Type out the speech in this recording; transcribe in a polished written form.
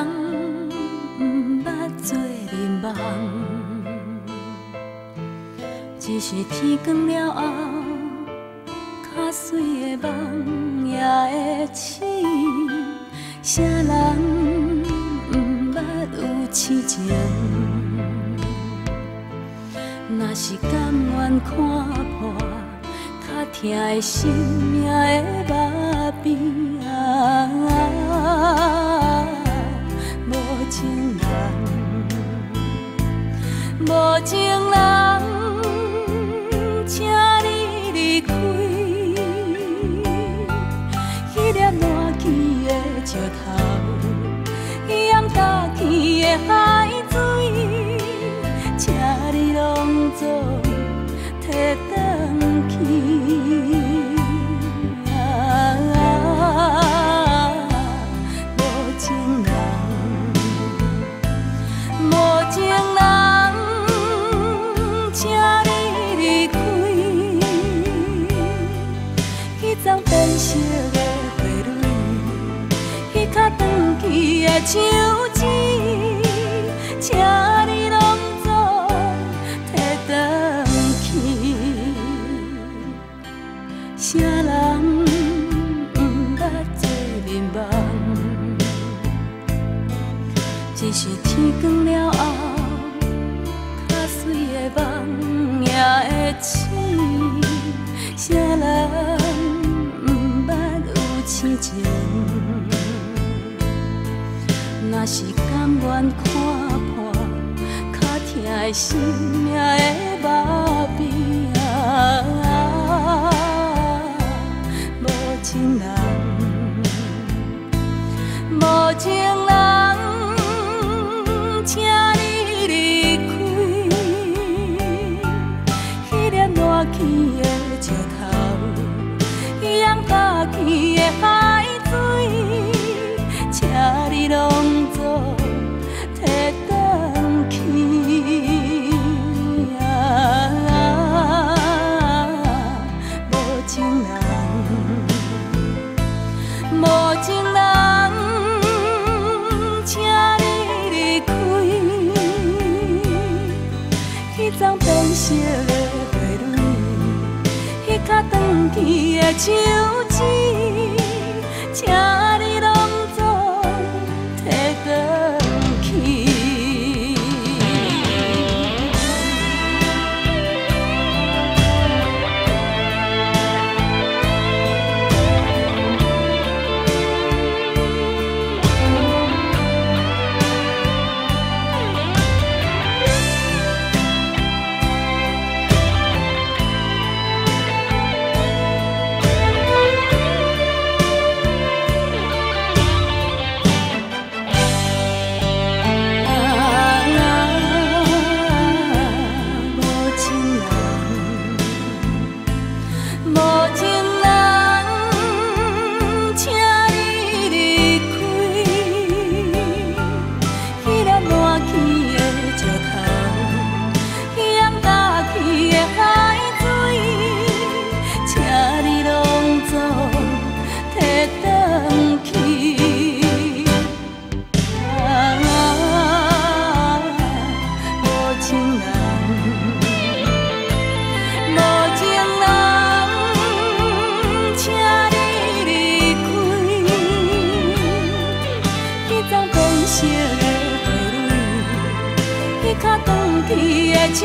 人不捌做眠梦，只是天光了后，较水的梦也会醒。啥人不捌有痴情？若是甘愿看破，较疼的心命的目边啊，无情人，无情人，请你离开。迄粒烂去的石头，迄样干去的海水，请你拢总摕转去。无情人，无情人，请你离开。迄丛变色的花蕊，迄较长去的树枝，请你拢总摕转去。啥人不捌做眠梦？只是天光了后，较水的梦也会醒。啥人不捌有痴情？若是甘愿看破，较疼的心命的目边啊，无情人，无情人，请你离开。迄粒烂去的石头，迄样干去的海水，请你拢总摕转去啊！无情人，无情人，请你离开。迄丛变色的花蕊，迄较长去的树枝，请你拢总摕转去。较长去的树